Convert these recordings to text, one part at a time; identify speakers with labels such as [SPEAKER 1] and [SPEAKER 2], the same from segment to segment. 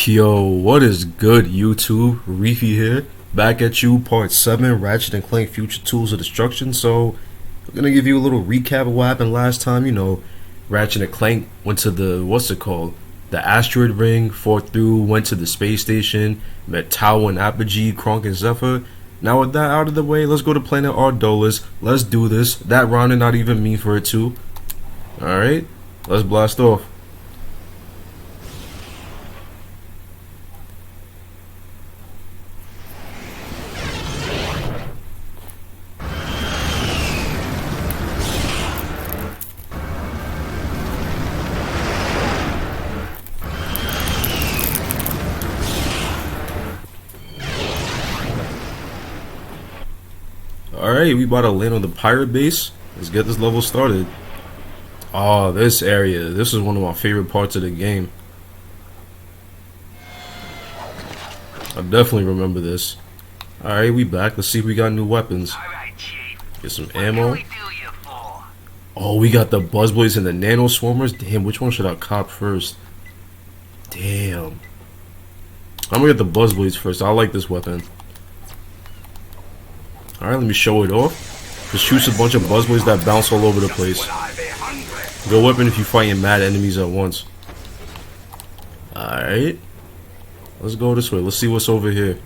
[SPEAKER 1] Yo, what is good, YouTube? Reefy here, back at you, part 7, Ratchet and Clank Future Tools of Destruction. So, I'm gonna give you a little recap of what happened last time. Ratchet and Clank went to the, what's it called? The asteroid ring, fought through, went to the space station, met Tau and Apogee, Kronk and Zephyr. Now with that out of the way, let's go to planet Ardolis. Let's do this. That round did not even mean for it too. Alright, let's blast off. Alright, we about to land on the pirate base. Let's get this level started. Oh, this area. This is one of my favorite parts of the game. I definitely remember this. Alright, we back. Let's see if we got new weapons. Get some ammo. Oh, we got the Buzzblades and the Nano Swarmers. Damn, which one should I cop first? Damn. I'm gonna get the Buzzblades first. I like this weapon. Alright, let me show it off. Just shoots a bunch of Buzzblades that bounce all over the place. Good weapon if you're fighting mad enemies at once. Alright. Let's go this way. Let's see what's over here.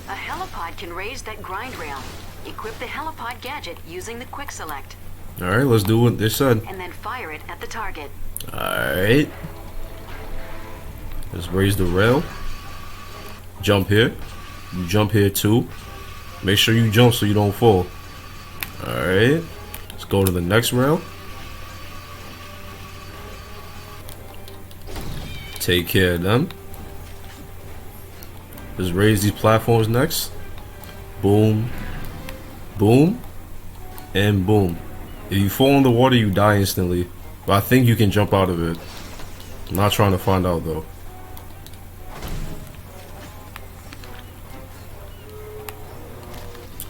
[SPEAKER 2] A helipod can raise that grind rail. Equip the helipod gadget using the quick select.
[SPEAKER 1] Alright, let's do what they said.
[SPEAKER 2] And then fire it at the target.
[SPEAKER 1] Alright. Let's raise the rail. Jump here. You jump here too. Make sure you jump so you don't fall. Alright. Let's go to the next rail. Take care of them. Let's raise these platforms next. Boom. Boom. And boom. If you fall in the water, you die instantly. But I think you can jump out of it. I'm not trying to find out though.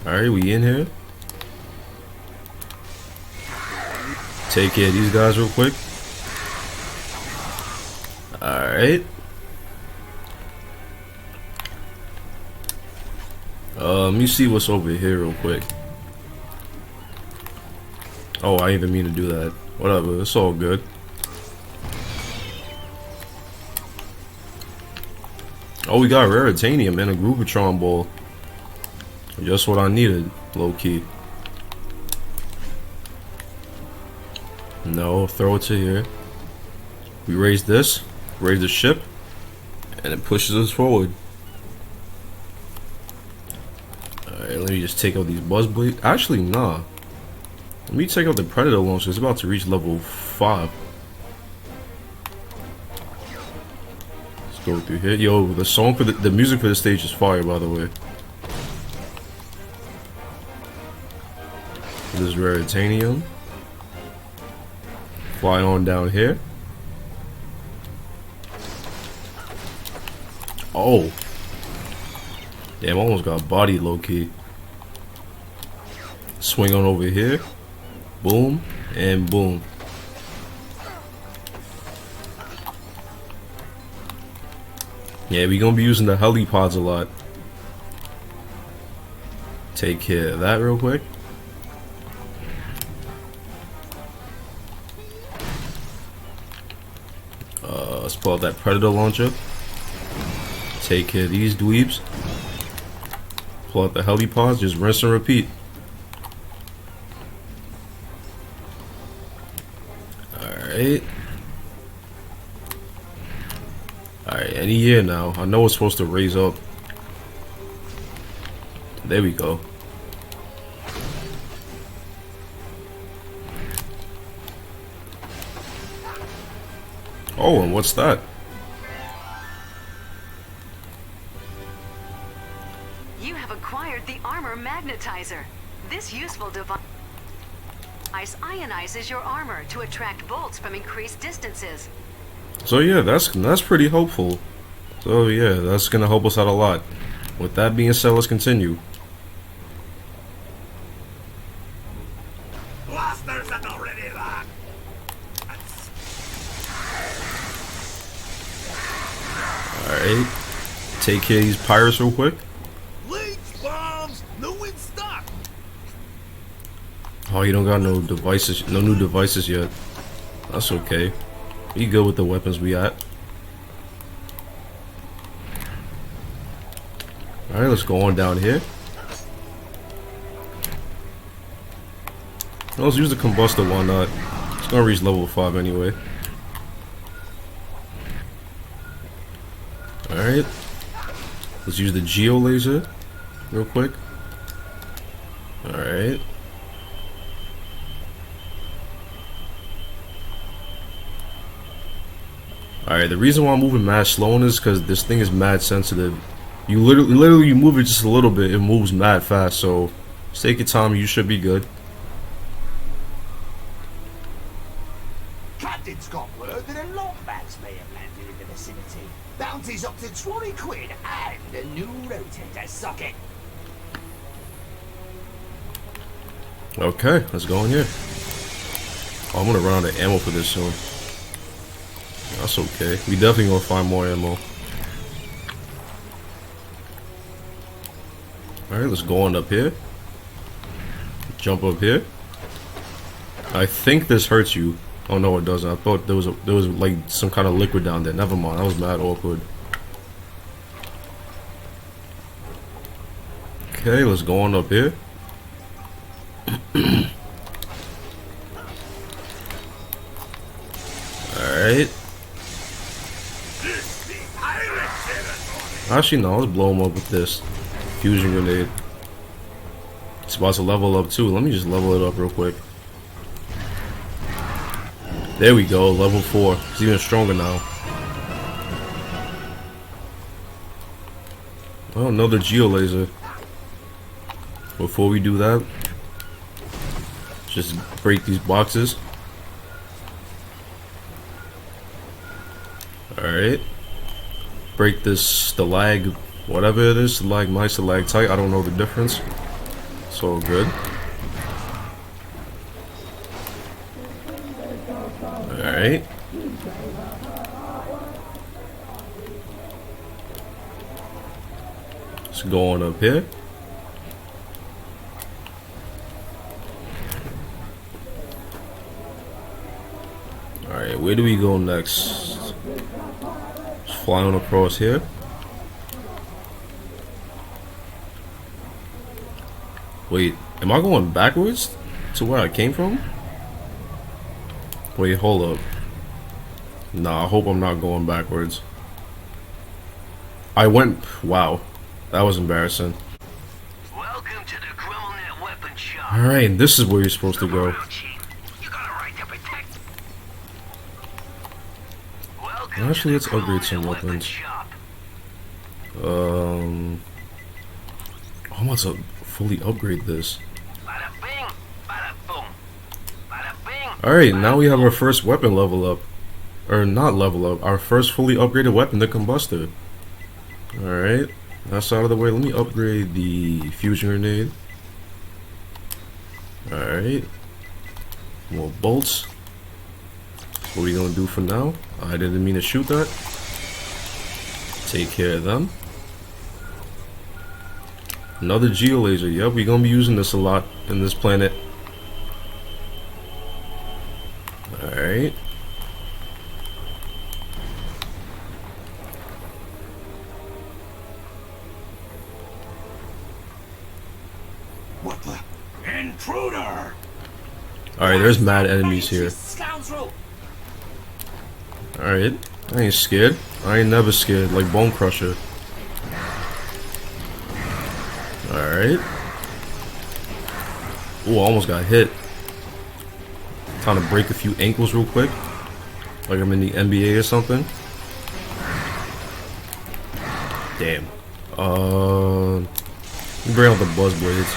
[SPEAKER 1] Alright, we in here. Take care of these guys real quick. Alright. Let me see what's over here real quick. Oh, I didn't even mean to do that. Whatever, it's all good. Oh, we got Raritanium and a Groovitron ball. Just what I needed, low key. No, throw it to here. We raise this, raise the ship, and it pushes us forward. Alright, let me just take out these Buzzblades. Actually, nah. Let me take out the Predator launcher. It's about to reach level 5. Let's go through here. Yo, the song for the music for the stage is fire, by the way. This is Raritanium. Fly on down here. Oh. Damn, almost got bodied low key. Swing on over here. Boom. And boom. Yeah, we gonna be using the helipods a lot. Take care of that real quick. Let's pull out that Predator launcher. Take care of these dweebs. Pull out the helipods. Just rinse and repeat. Alright. Alright, any year now. I know it's supposed to raise up. There we go. Oh, and what's that?
[SPEAKER 2] You have acquired the armor magnetizer. This useful device ionizes your armor to attract bolts from increased distances.
[SPEAKER 1] So yeah, that's pretty hopeful. So yeah, that's gonna help us out a lot. With that being said, let's continue.
[SPEAKER 3] Blasters at already locked.
[SPEAKER 1] Alright. Take care of these pirates real quick.
[SPEAKER 3] Leech bombs, new in stock.
[SPEAKER 1] Oh, you don't got no devices, no new devices yet. That's okay. We good with the weapons we got. Alright, let's go on down here. Let's use the combustor, why not? It's gonna reach level 5 anyway. Alright. Let's use the geo laser real quick. Alright. Alright, the reason why I'm moving mad slow is because this thing is mad sensitive. You literally you move it just a little bit, it moves mad fast, so just take your time, you should be good.
[SPEAKER 3] Captain's got word that a longbags may have landed in the vicinity. Bounty's up to 20 quid and a new rotator socket.
[SPEAKER 1] Okay, let's go in here. Oh, I'm gonna run out of ammo for this soon. That's okay. We definitely gonna find more ammo. Alright, let's go on up here. Jump up here. I think this hurts you. Oh no, it doesn't. I thought there was like some kind of liquid down there. Never mind. That was mad awkward. Okay, let's go on up here. Alright. Actually, no, let's blow him up with this fusion grenade. It's about to level up too. Let me just level it up real quick. There we go, level 4. It's even stronger now. Oh, another geo laser. Before we do that, just break these boxes. Alright. Break this stalag, whatever it is, stalagmite, stalactite, I don't know the difference. It's all good. Alright. Let's go on up here. Alright, where do we go next? Just fly on across here. Wait, am I going backwards to where I came from? Wait, hold up. Nah, I hope I'm not going backwards. I went... Wow. That was embarrassing.
[SPEAKER 4] Welcome to the Grown-Net Weapon Shop.
[SPEAKER 1] Alright, this is where you're supposed to go.
[SPEAKER 4] You got a right to protect. Welcome
[SPEAKER 1] Actually, let's
[SPEAKER 4] to the
[SPEAKER 1] upgrade some
[SPEAKER 4] Grown-Net Weapon
[SPEAKER 1] weapons.
[SPEAKER 4] Shop.
[SPEAKER 1] I'm about to fully upgrade this.
[SPEAKER 4] Bada bing, bada boom. Bada bing.
[SPEAKER 1] Alright, now we have our first weapon level up. Or not level up, our first fully upgraded weapon, the combustor. Alright, that's out of the way. Let me upgrade the fusion grenade. Alright. More bolts. What are we gonna do for now? I didn't mean to shoot that. Take care of them. Another geo laser. Yep, we're gonna be using this a lot in this planet. Alright.
[SPEAKER 3] What the? Intruder!
[SPEAKER 1] Alright, there's mad enemies here.
[SPEAKER 3] Scoundrel!
[SPEAKER 1] Alright. I ain't scared. I ain't never scared, like Bone Crusher. Alright. Ooh, I almost got hit. Trying to break a few ankles real quick. Like I'm in the NBA or something. Damn. Let me bring out the buzz blades.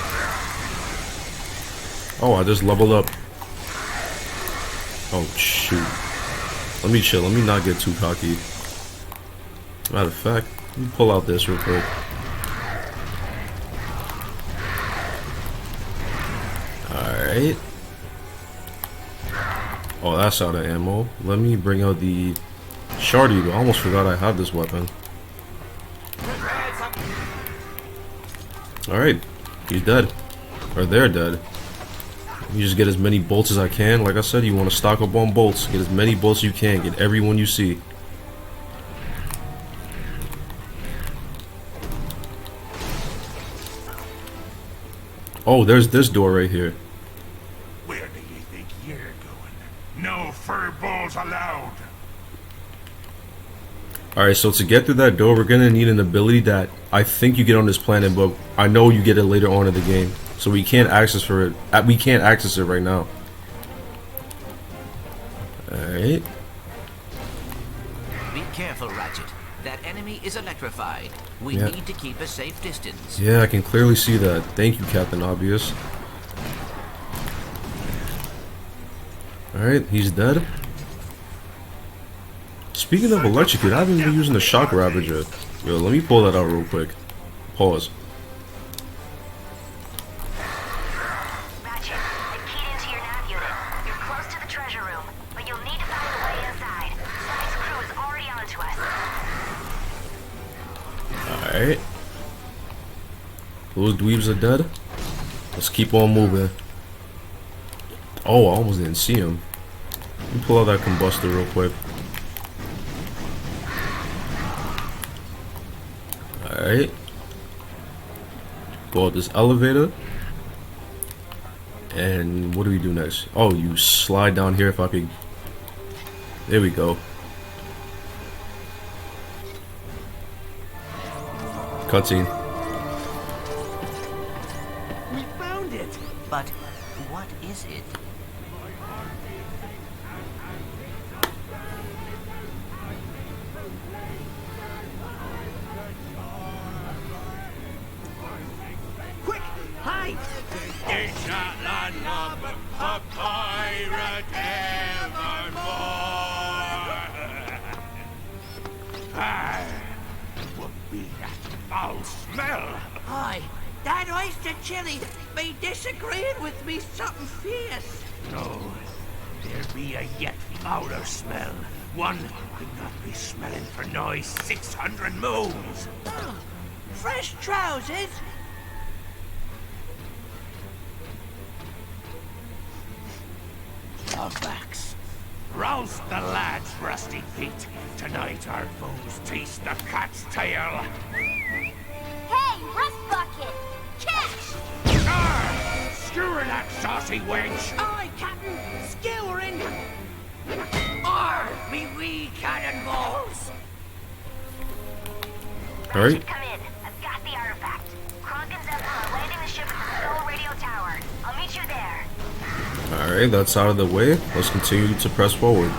[SPEAKER 1] Oh, I just leveled up. Oh, shoot. Let me chill. Let me not get too cocky. Matter of fact, let me pull out this real quick. Alright. Oh, that's out of ammo. Let me bring out the Shard Eagle. I almost forgot I had this weapon. Alright, he's dead. Or they're dead. You just get as many bolts as I can. Like I said, you want to stock up on bolts. Get as many bolts as you can. Get everyone you see. Oh, there's this door right here.
[SPEAKER 5] Where do you think you're going? No furballs allowed.
[SPEAKER 1] Alright, so to get through that door, we're gonna need an ability that I think you get on this planet, but I know you get it later on in the game. So we can't access for it. We can't access it right now. Alright.
[SPEAKER 6] Be careful, Ratchet. That enemy is electrified. We
[SPEAKER 1] Yeah.
[SPEAKER 6] need to keep a safe distance.
[SPEAKER 1] Yeah, I can clearly see that. Thank you, Captain Obvious. Alright, he's dead. Speaking of electrocute, I haven't been using the shock ravager. Yo, let me pull that out real quick. Pause.
[SPEAKER 7] Ratchet, I keyed into your nav unit. You're close to the treasure room, but you'll need to find a way inside. Sunny's crew is already onto us.
[SPEAKER 1] Alright. Those dweebs are dead. Let's keep on moving. Oh, I almost didn't see him. Let me pull out that combustor real quick. Alright. Go up this elevator. And what do we do next? Oh, you slide down here if I could. There we go. Cutscene.
[SPEAKER 3] We found it.
[SPEAKER 6] But what is it?
[SPEAKER 3] Quick, hide.
[SPEAKER 5] It's not land of a pirate evermore. Ah, what be that foul smell?
[SPEAKER 8] Aye, that oyster chili be disagreeing with me something fierce.
[SPEAKER 3] No, there be a yet fouler smell. One could not be smelling for nigh 600 moons.
[SPEAKER 8] Oh, fresh trousers?
[SPEAKER 3] Lovebacks. Roust the lads' rusty feet. Tonight our foes taste the cat's tail.
[SPEAKER 7] Hey, Rust Bucket! Catch!
[SPEAKER 3] Arr! Skewer that saucy wench!
[SPEAKER 8] Aye, Captain, skewering.
[SPEAKER 3] Arr! Me wee cannonballs!
[SPEAKER 1] Alright.
[SPEAKER 7] Come in. I've got the artifact. Kronk and Zephyr are landing the ship at the Soul Radio Tower. I'll meet you there.
[SPEAKER 1] Alright, that's out of the way. Let's continue to press forward.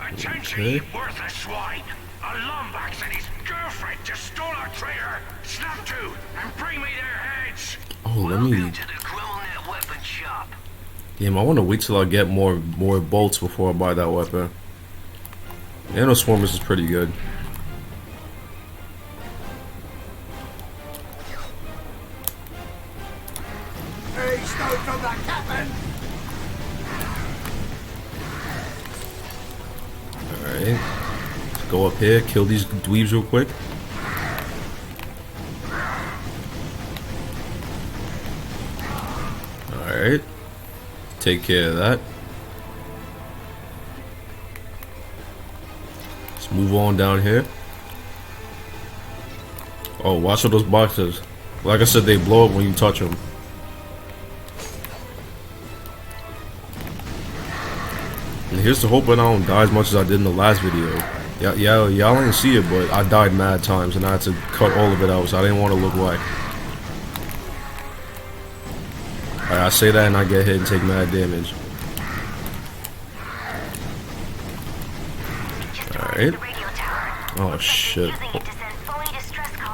[SPEAKER 5] Attention,
[SPEAKER 1] Okay.
[SPEAKER 5] you worthless swine! A Lombax and his girlfriend just stole our treasure! Snap to and bring me their heads!
[SPEAKER 1] Oh, let me.
[SPEAKER 4] Welcome to the Quillnet Weapon Shop.
[SPEAKER 1] Damn, I want to wait till I get more bolts before I buy that weapon. Nano Swarmers is pretty good.
[SPEAKER 3] Hey, stole from the captain!
[SPEAKER 1] Alright. Let's go up here, kill these dweebs real quick. Alright. Take care of that. Let's move on down here. Oh, watch out those boxes. Like I said, they blow up when you touch them. And here's to hoping I don't die as much as I did in the last video. Y'all didn't see it, but I died mad times and I had to cut all of it out, so I didn't want to look whack. Alright, I say that and I get hit and take mad damage. Alright. Oh shit.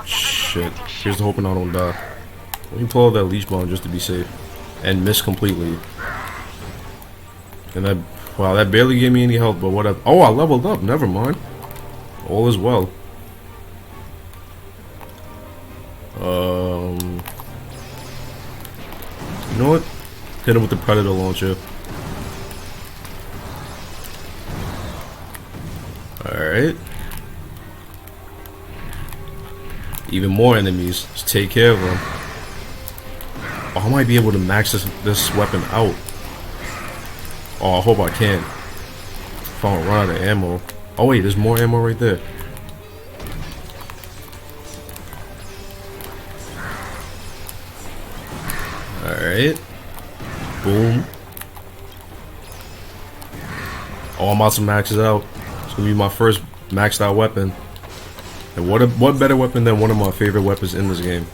[SPEAKER 1] Shit. Here's to hoping I don't die. Let me pull out that leech bomb just to be safe. And miss completely. And that, wow, that barely gave me any health, but whatever. Oh, I leveled up. Never mind. All is well. You know what? Hit him with the Predator launcher. Even more enemies. Just take care of them. Oh, I might be able to max this weapon out. Oh, I hope I can. If I don't run out of ammo. Oh wait, there's more ammo right there. Alright. Boom. Oh, I'm about to max it out. It's gonna be my first maxed out weapon. And what better weapon than one of my favorite weapons in this game?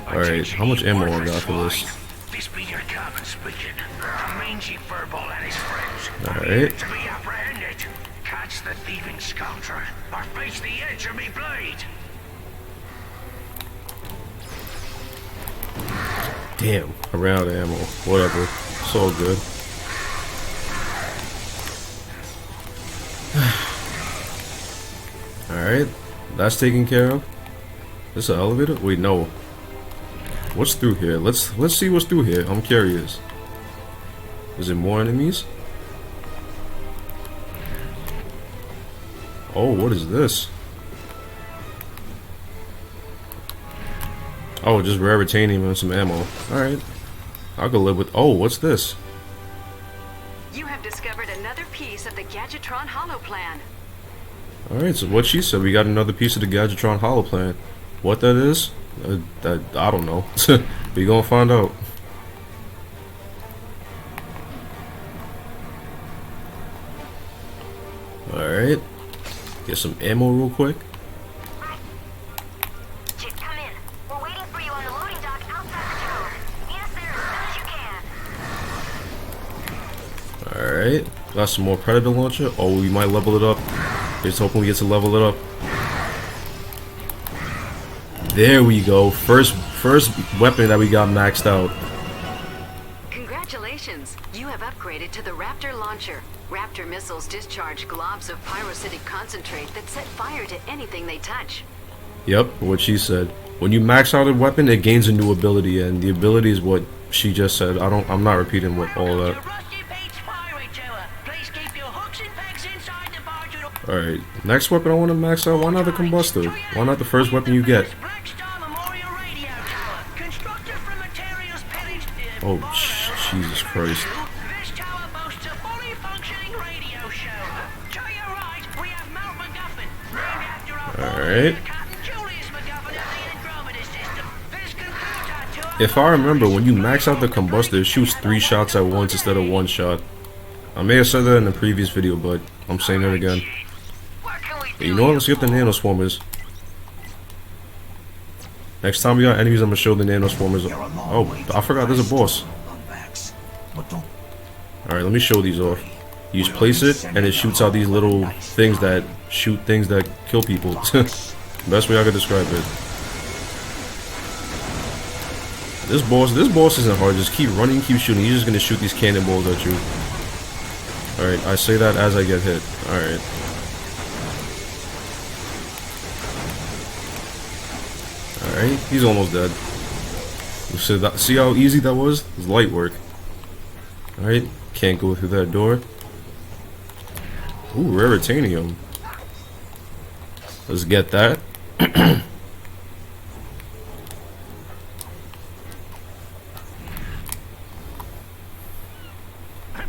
[SPEAKER 1] Alright, how much ammo I got for this?
[SPEAKER 5] This be your captain speaking. A mangy furball and his friends.
[SPEAKER 1] Alright.
[SPEAKER 5] To be apprehended. Catch the thieving scoundrel, or face the edge of me blade.
[SPEAKER 1] Damn, I ran out of ammo. Whatever. It's all good. Alright, that's taken care of. This an elevator? Wait, no. What's through here? Let's see what's through here. I'm curious. Is it more enemies? Oh, what is this? Oh, just rare retanium and some ammo. Alright. I could live with. Oh, what's this?
[SPEAKER 2] You have discovered another piece of the Gadgetron Hollow Plan.
[SPEAKER 1] Alright, so what she said, we got another piece of the Gadgetron Hollow Plan. What that is? I don't know. We gonna find out. Alright. Get some ammo real quick.
[SPEAKER 7] Chip, come in. We're waiting for you on the loading dock outside the tower. Meet us there as soon as you can.
[SPEAKER 1] Alright. Got some more Predator launcher. Oh, we might level it up. Just hoping we get to level it up. There we go. First weapon that we got maxed out.
[SPEAKER 2] Congratulations! You have upgraded to the Raptor launcher. Raptor missiles discharge globs of pyrocytic concentrate that set fire to anything they touch.
[SPEAKER 1] Yep, what she said. When you max out a weapon, it gains a new ability, and the ability is what she just said. I'm not repeating what all that. Alright, next weapon I want to max out. Why not the combustor? Why not the first weapon you get? Oh, Jesus Christ.
[SPEAKER 8] This tower boasts a fully functioning radio show. To your right, we have Mount MacGuffin, named after our
[SPEAKER 1] Alright.
[SPEAKER 8] Captain Julius MacGuffin of the Andromeda system. This concludes our tour.
[SPEAKER 1] If I remember, when you max out the combustor, it shoots 3 shots at once instead of 1 shot. I may have said that in the previous video, but I'm saying it again. Hey, you know what? Let's get the nanoswarmers. Next time we got enemies, I'm gonna show the nanoswarmers. Oh, I forgot there's a boss. Alright, let me show these off. You just place it, and it shoots out these little things that shoot things that kill people. Best way I could describe it. This boss isn't hard. Just keep running, keep shooting. He's just gonna shoot these cannonballs at you. Alright, I say that as I get hit. Alright. Alright, he's almost dead. See how easy that was? It's light work. Alright, can't go through that door. Ooh, rare titanium. Let's get that.
[SPEAKER 5] I'm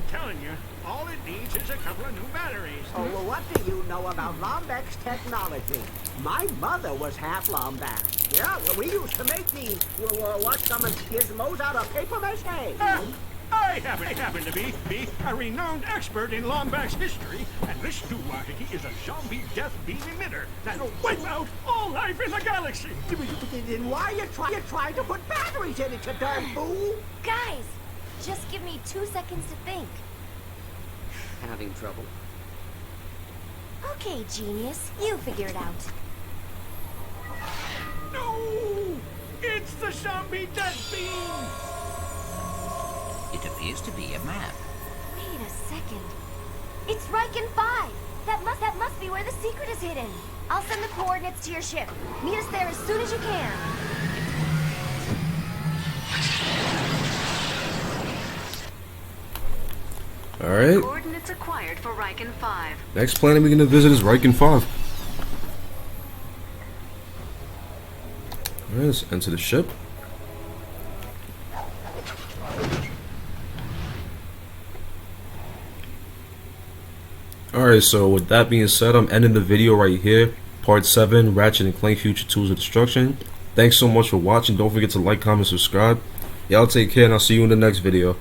[SPEAKER 5] telling you, all it needs is a couple of new batteries.
[SPEAKER 9] Oh, well, what do you know about Lombax technology? My mother was half Lombax. Yeah, well, we used to make these, some gizmos out of paper mache.
[SPEAKER 5] I happen to be a renowned expert in Lombax history, and this new quantity is a zombie death beam emitter that'll wipe out all life in the galaxy.
[SPEAKER 9] Then why you trying to put batteries in it, you darn fool?
[SPEAKER 7] Guys, just give me 2 seconds to think.
[SPEAKER 9] Having trouble?
[SPEAKER 7] Okay, genius, you figure it out.
[SPEAKER 5] No! It's the zombie death beam!
[SPEAKER 6] It appears to be a map.
[SPEAKER 7] Wait a second. It's Riken 5. That must be where the secret is hidden. I'll send the coordinates to your ship. Meet us there as soon as you can.
[SPEAKER 1] Alright.
[SPEAKER 2] Coordinates acquired for Riken 5.
[SPEAKER 1] Next planet we're gonna visit is Riken 5. Alright, let's enter the ship. Alright, so with that being said, I'm ending the video right here. Part 7, Ratchet and Clank Future Tools of Destruction. Thanks so much for watching. Don't forget to like, comment, subscribe. Y'all take care, and I'll see you in the next video.